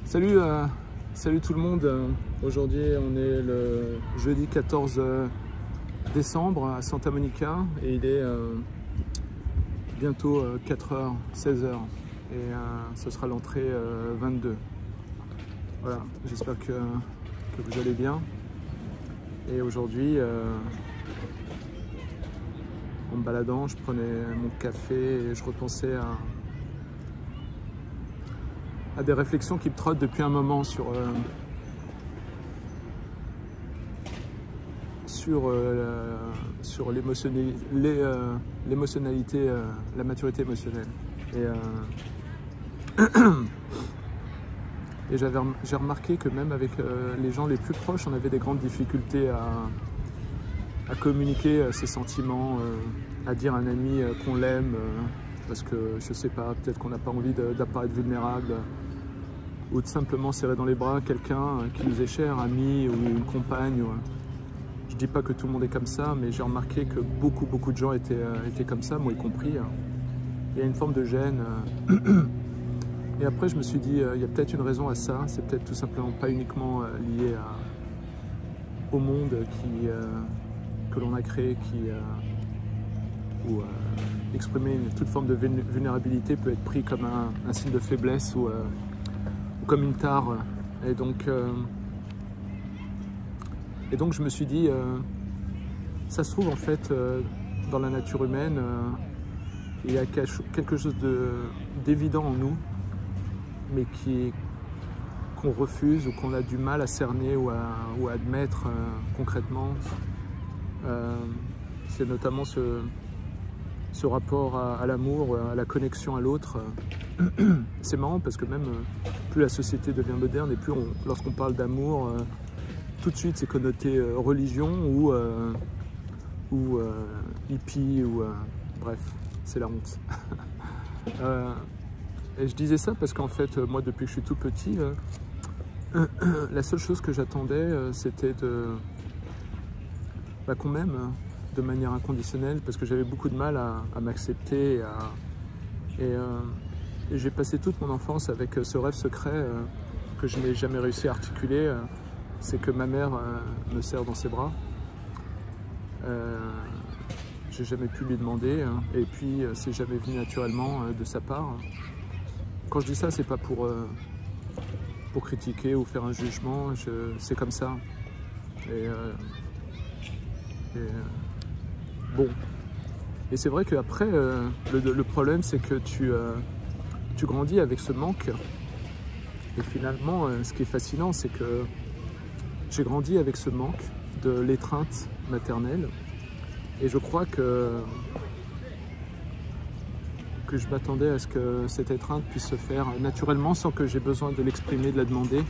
Salut tout le monde. Aujourd'hui on est le jeudi 14 décembre à Santa Monica et il est bientôt 4h, 16h et ce sera l'entrée 22. Voilà, j'espère que vous allez bien. Et aujourd'hui, en me baladant, je prenais mon café et je repensais à des réflexions qui me trottent depuis un moment sur l'émotionnalité, la maturité émotionnelle. Et j'ai remarqué que même avec les gens les plus proches, on avait des grandes difficultés à communiquer ses sentiments, à dire à un ami qu'on l'aime, parce que je sais pas, peut-être qu'on n'a pas envie d'apparaître vulnérable, ou de simplement serrer dans les bras quelqu'un qui nous est cher, ami ou une compagne. Je dis pas que tout le monde est comme ça, mais j'ai remarqué que beaucoup de gens étaient comme ça, moi y compris. Il y a une forme de gêne. Et après je me suis dit, il y a peut-être une raison à ça, c'est peut-être tout simplement pas uniquement lié au monde que l'on a créé, où exprimer toute forme de vulnérabilité peut être pris comme un signe de faiblesse ou comme une tare. Et donc je me suis dit, ça se trouve en fait dans la nature humaine, il y a quelque chose d'évident en nous, mais qu'on refuse ou qu'on a du mal à cerner ou à admettre concrètement. C'est notamment ce rapport à l'amour, à la connexion à l'autre. C'est marrant parce que même plus la société devient moderne et plus lorsqu'on parle d'amour, tout de suite c'est connoté religion ou hippie ou bref, c'est la honte. Et je disais ça parce qu'en fait moi depuis que je suis tout petit, la seule chose que j'attendais c'était qu'on m'aime de manière inconditionnelle, parce que j'avais beaucoup de mal à m'accepter et j'ai passé toute mon enfance avec ce rêve secret que je n'ai jamais réussi à articuler, c'est que ma mère me serre dans ses bras. J'ai jamais pu lui demander, et puis c'est jamais venu naturellement de sa part. Quand je dis ça, c'est pas pour critiquer ou faire un jugement, c'est comme ça. Bon, et c'est vrai qu'après, le problème c'est que tu grandis avec ce manque. Et finalement, ce qui est fascinant, c'est que j'ai grandi avec ce manque de l'étreinte maternelle. Et je crois que je m'attendais à ce que cette étreinte puisse se faire naturellement sans que j'ai besoin de l'exprimer, de la demander.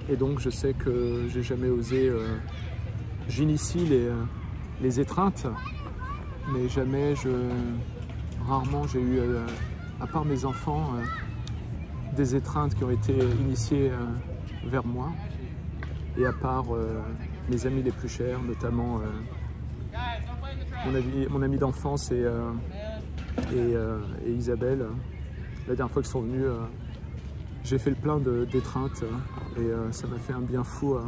Et donc je sais que j'ai jamais osé, j'initie les étreintes, mais rarement j'ai eu, à part mes enfants, des étreintes qui ont été initiées vers moi, et à part mes amis les plus chers, notamment mon ami d'enfance et Isabelle. La dernière fois qu'ils sont venus, j'ai fait le plein d'étreintes et ça m'a fait un bien fou.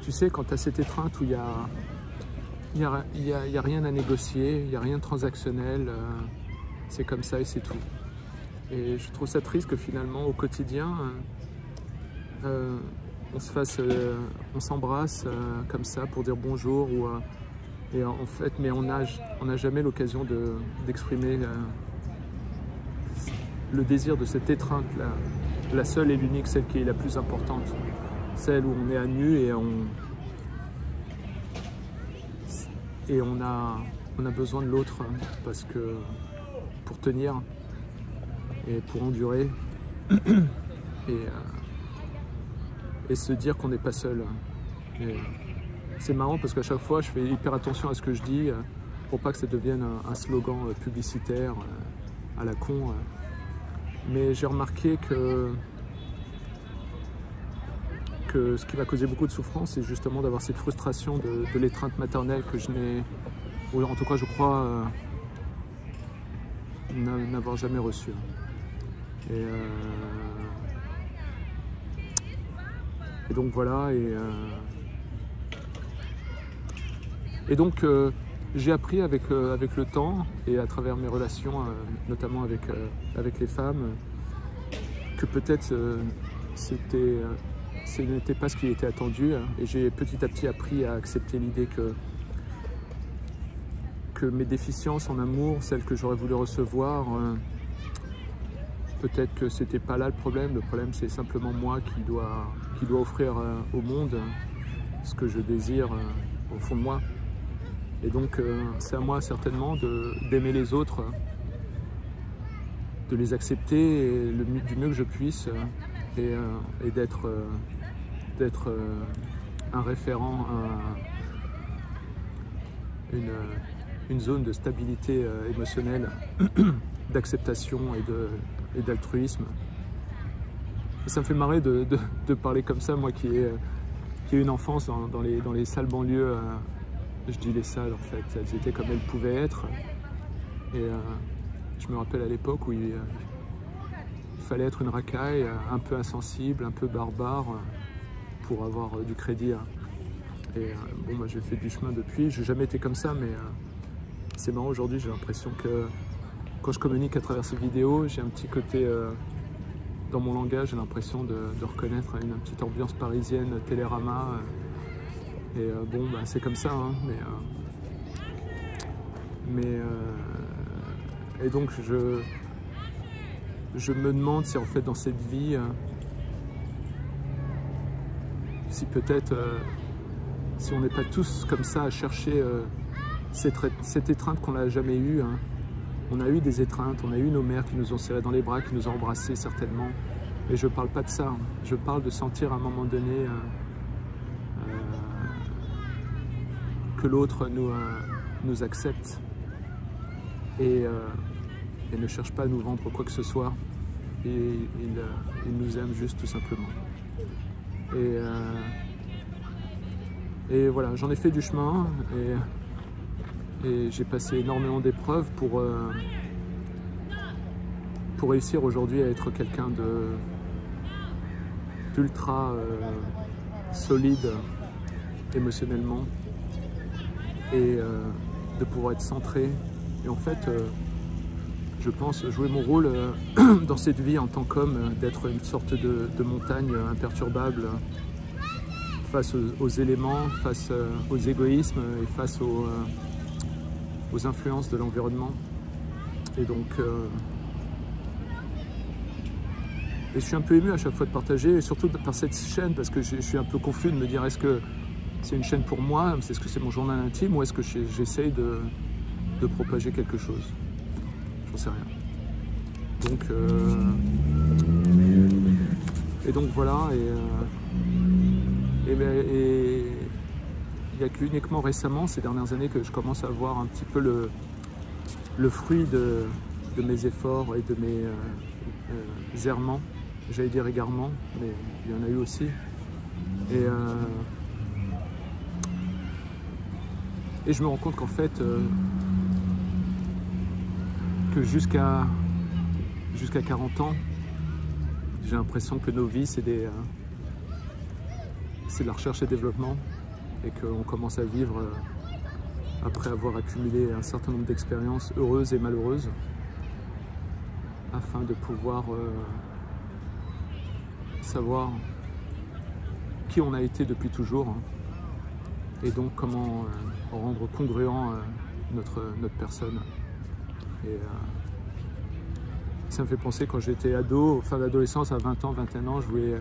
Tu sais, quand tu as cette étreinte où il y a rien à négocier, il n'y a rien de transactionnel, c'est comme ça et c'est tout. Et je trouve ça triste que finalement, au quotidien, on s'embrasse comme ça pour dire bonjour, et en fait, mais on n'a jamais l'occasion d'exprimer le désir de cette étreinte, la seule et l'unique, celle qui est la plus importante. Celle où on est à nu et on a besoin de l'autre parce que pour tenir et pour endurer et se dire qu'on n'est pas seul. C'est marrant parce qu'à chaque fois je fais hyper attention à ce que je dis pour pas que ça devienne un slogan publicitaire à la con, mais j'ai remarqué que ce qui m'a causé beaucoup de souffrance, c'est justement d'avoir cette frustration de l'étreinte maternelle que je n'ai, ou en tout cas je crois n'avoir jamais reçue. Et donc voilà, et donc j'ai appris avec le temps et à travers mes relations, notamment avec les femmes, que peut-être ce n'était pas ce qui était attendu, et j'ai petit à petit appris à accepter l'idée que mes déficiences en amour, celles que j'aurais voulu recevoir, peut-être que c'était pas là le problème c'est simplement moi qui dois offrir au monde ce que je désire au fond de moi. Et donc c'est à moi certainement d'aimer les autres, de les accepter du mieux que je puisse, et d'être un référent, une zone de stabilité émotionnelle, d'acceptation et d'altruisme. Et ça me fait marrer de parler comme ça, moi qui ai une enfance dans les sales banlieues. Je dis les salles, en fait, elles étaient comme elles pouvaient être. Et je me rappelle à l'époque où il fallait être une racaille, un peu insensible, un peu barbare, pour avoir du crédit. Et bon, moi j'ai fait du chemin depuis, j'ai jamais été comme ça, mais c'est marrant aujourd'hui, j'ai l'impression que quand je communique à travers ces vidéos, j'ai un petit côté, dans mon langage, j'ai l'impression de reconnaître une petite ambiance parisienne, Télérama. Et bon, bah, c'est comme ça, hein, et donc je me demande si en fait dans cette vie, si peut-être, si on n'est pas tous comme ça à chercher cette étreinte qu'on n'a jamais eue, hein. On a eu des étreintes, on a eu nos mères qui nous ont serrés dans les bras, qui nous ont embrassés certainement, mais je parle pas de ça, hein. Je parle de sentir à un moment donné que l'autre nous accepte et ne cherche pas à nous vendre quoi que ce soit, et il nous aime juste tout simplement. Et voilà, j'en ai fait du chemin, et j'ai passé énormément d'épreuves pour réussir aujourd'hui à être quelqu'un d'ultra solide émotionnellement, et de pouvoir être centré. Et en fait, je pense jouer mon rôle dans cette vie en tant qu'homme, d'être une sorte de montagne imperturbable face aux éléments, face aux égoïsmes et face aux influences de l'environnement. Et donc, et je suis un peu ému à chaque fois de partager, et surtout par cette chaîne, parce que je suis un peu confus de me dire, est-ce que c'est une chaîne pour moi, est-ce que c'est mon journal intime, ou est-ce que j'essaye de propager quelque chose? J'en sais rien. Donc, et donc voilà, et il n'y a qu'uniquement récemment, ces dernières années, que je commence à voir un petit peu le fruit de mes efforts et de mes errements. J'allais dire égarements, mais il y en a eu aussi. Et je me rends compte qu'en fait, que jusqu'à 40 ans, j'ai l'impression que nos vies, c'est de la recherche et développement, et qu'on commence à vivre après avoir accumulé un certain nombre d'expériences heureuses et malheureuses, afin de pouvoir savoir qui on a été depuis toujours, hein, et donc comment rendre congruent notre personne. Et ça me fait penser, quand j'étais ado, fin d'adolescence, à 20 ans, 21 ans, je voulais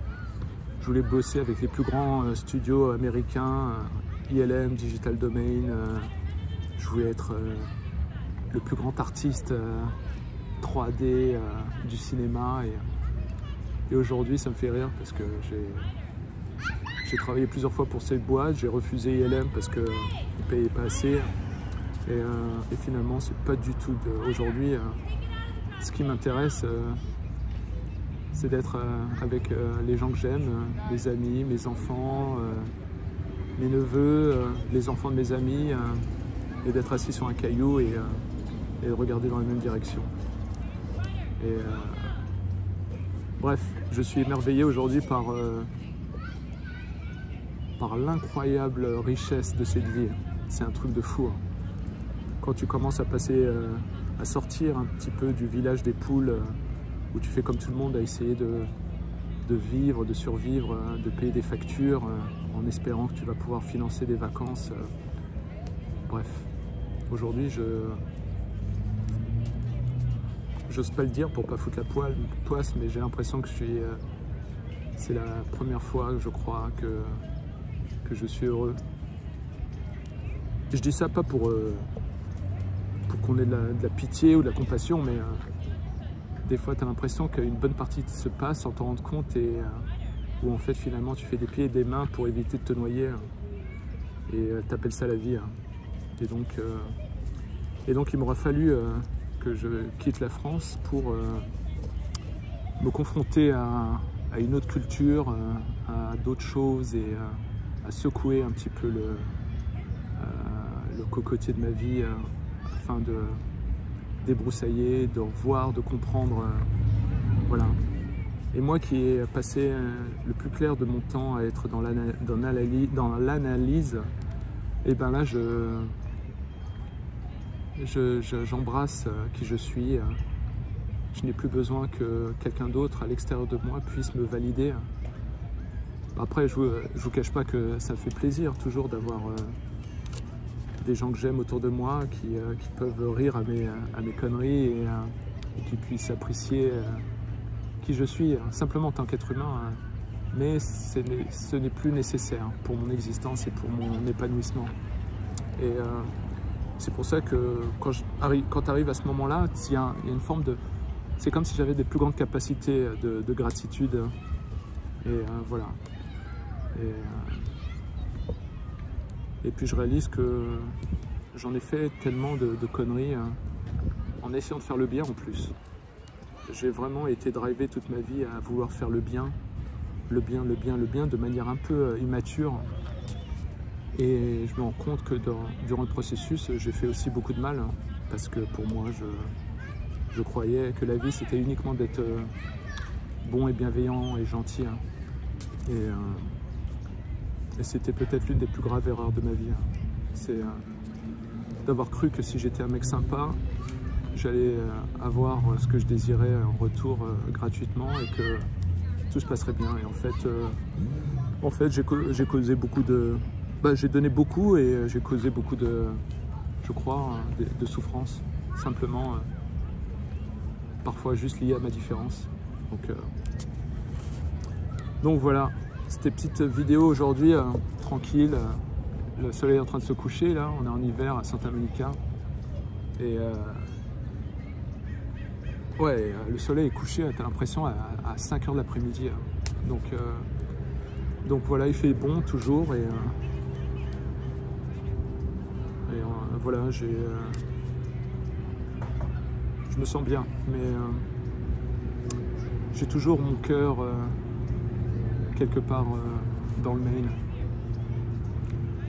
bosser avec les plus grands studios américains, ILM, Digital Domain. Je voulais être le plus grand artiste 3D du cinéma. Et aujourd'hui, ça me fait rire parce que j'ai travaillé plusieurs fois pour cette boîte. J'ai refusé ILM parce qu'ils ne payaient pas assez. Et finalement, c'est pas du tout aujourd'hui. Ce qui m'intéresse, c'est d'être avec les gens que j'aime, mes amis, mes enfants, mes neveux, les enfants de mes amis, et d'être assis sur un caillou et de regarder dans la même direction. Bref, je suis émerveillé aujourd'hui par l'incroyable richesse de cette vie. C'est un truc de fou. Quand tu commences à passer, à sortir un petit peu du village des poules, où tu fais comme tout le monde, à essayer de vivre, de survivre, de payer des factures, en espérant que tu vas pouvoir financer des vacances. Bref, aujourd'hui, j'ose pas le dire pour pas foutre la poisse, mais j'ai l'impression que c'est la première fois, je crois, que je suis heureux. Et je dis ça pas pour qu'on ait de la pitié ou de la compassion, mais des fois tu as l'impression qu'une bonne partie se passe sans t'en rendre compte, et où en fait finalement tu fais des pieds et des mains pour éviter de te noyer, et t'appelles ça la vie. Et donc il m'aura fallu que je quitte la France pour me confronter à une autre culture, à d'autres choses, et à secouer un petit peu le cocotier de ma vie, afin de débroussailler, de revoir, de comprendre. Voilà. Et moi qui ai passé le plus clair de mon temps à être dans l'analyse, et ben là j'embrasse qui je suis. Je n'ai plus besoin que quelqu'un d'autre à l'extérieur de moi puisse me valider. Après, je vous cache pas que ça fait plaisir toujours d'avoir des gens que j'aime autour de moi qui peuvent rire à mes conneries, et qui puissent apprécier qui je suis, simplement en tant qu'être humain. Mais ce n'est plus nécessaire pour mon existence et pour mon épanouissement. Et c'est pour ça que quand tu arrives à ce moment-là, il y a une forme de... C'est comme si j'avais des plus grandes capacités de gratitude. Et voilà. Et puis je réalise que j'en ai fait tellement de conneries, en essayant de faire le bien en plus. J'ai vraiment été drivé toute ma vie à vouloir faire le bien, de manière un peu immature. Et je me rends compte que durant le processus, j'ai fait aussi beaucoup de mal, parce que pour moi, je croyais que la vie, c'était uniquement d'être bon et bienveillant et gentil. Et c'était peut-être l'une des plus graves erreurs de ma vie. C'est d'avoir cru que si j'étais un mec sympa, j'allais avoir ce que je désirais en retour gratuitement, et que tout se passerait bien. Et en fait j'ai causé beaucoup de... j'ai donné beaucoup, et j'ai causé beaucoup de, je crois, de souffrance. Simplement, parfois juste lié à ma différence. Donc voilà, c'était petite vidéo aujourd'hui, tranquille. Le soleil est en train de se coucher là, on est en hiver à Santa Monica. Et ouais, le soleil est couché, t'as l'impression, à 5 h de l'après-midi. Donc voilà, il fait bon toujours, et voilà, je me sens bien, mais j'ai toujours mon cœur quelque part dans le Maine.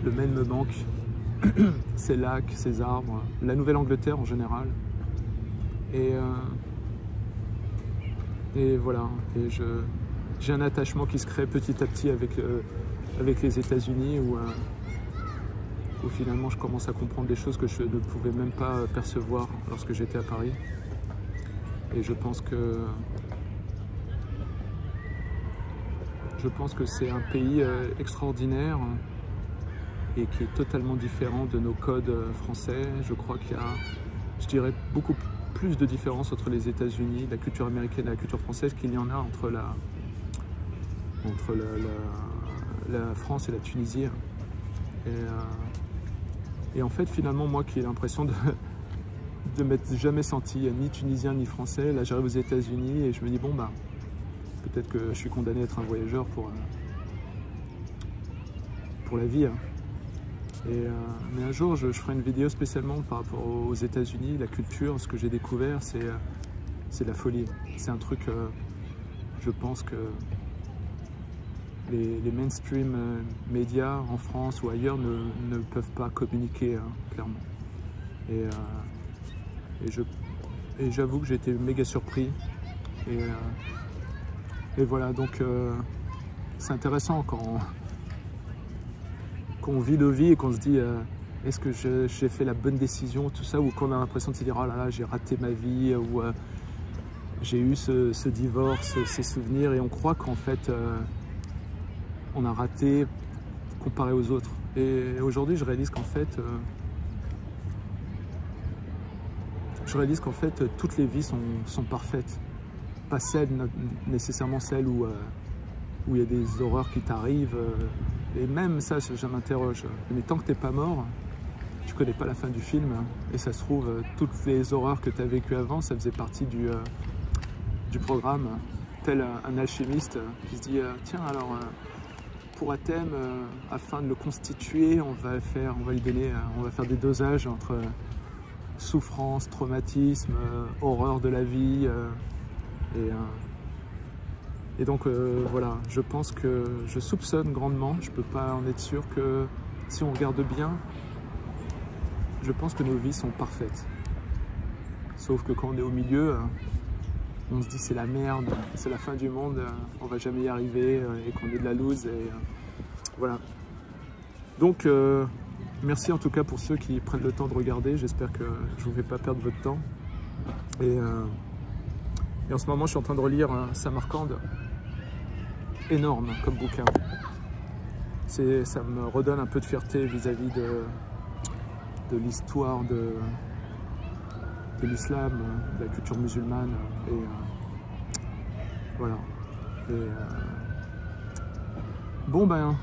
Le Maine me manque, ses lacs, ses arbres, la Nouvelle-Angleterre en général. Et voilà, et j'ai un attachement qui se crée petit à petit avec les États-Unis, où finalement je commence à comprendre des choses que je ne pouvais même pas percevoir lorsque j'étais à Paris. Et je pense que c'est un pays extraordinaire, et qui est totalement différent de nos codes français. Je crois qu'il y a, je dirais, beaucoup plus de différences entre les États-Unis, la culture américaine et la culture française, qu'il y en a entre la France et la Tunisie. Et en fait, finalement, moi qui ai l'impression de m'être jamais senti ni tunisien ni français, là j'arrive aux États-Unis et je me dis bon bah peut-être que je suis condamné à être un voyageur pour la vie. Mais un jour je ferai une vidéo spécialement par rapport aux États-Unis, la culture, ce que j'ai découvert, c'est de la folie. C'est un truc, je pense que les mainstream médias en France ou ailleurs ne peuvent pas communiquer clairement. Et j'avoue que j'ai été méga surpris. Et voilà, donc c'est intéressant qu'on vit nos vies et qu'on se dit est-ce que j'ai fait la bonne décision, tout ça, ou qu'on a l'impression de se dire oh là là, j'ai raté ma vie, ou j'ai eu ce divorce, ces souvenirs, et on croit qu'en fait on a raté comparé aux autres. Et aujourd'hui, je réalise qu'en fait, toutes les vies sont parfaites, pas celles nécessairement celles où il y a des horreurs qui t'arrivent. Et même ça, je m'interroge. Mais tant que t'es pas mort, tu connais pas la fin du film. Et ça se trouve, toutes les horreurs que tu as vécues avant, ça faisait partie du programme. Tel un alchimiste qui se dit tiens, alors pour Athème, afin de le constituer, on va faire des dosages entre souffrance, traumatisme, horreur de la vie. Et donc voilà, je pense que je soupçonne grandement, je peux pas en être sûr, que si on regarde bien, je pense que nos vies sont parfaites. Sauf que quand on est au milieu, on se dit c'est la merde, c'est la fin du monde, on va jamais y arriver, et qu'on est de la loose. Et voilà. Donc merci en tout cas pour ceux qui prennent le temps de regarder. J'espère que je ne vous fais pas perdre votre temps. Et en ce moment, je suis en train de relire Samarcande. Énorme comme bouquin. Ça me redonne un peu de fierté vis-à-vis de l'histoire de l'islam, de la culture musulmane. Et voilà. Bon ben,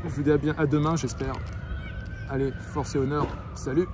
je vous dis à demain, j'espère. Allez, force et honneur, salut!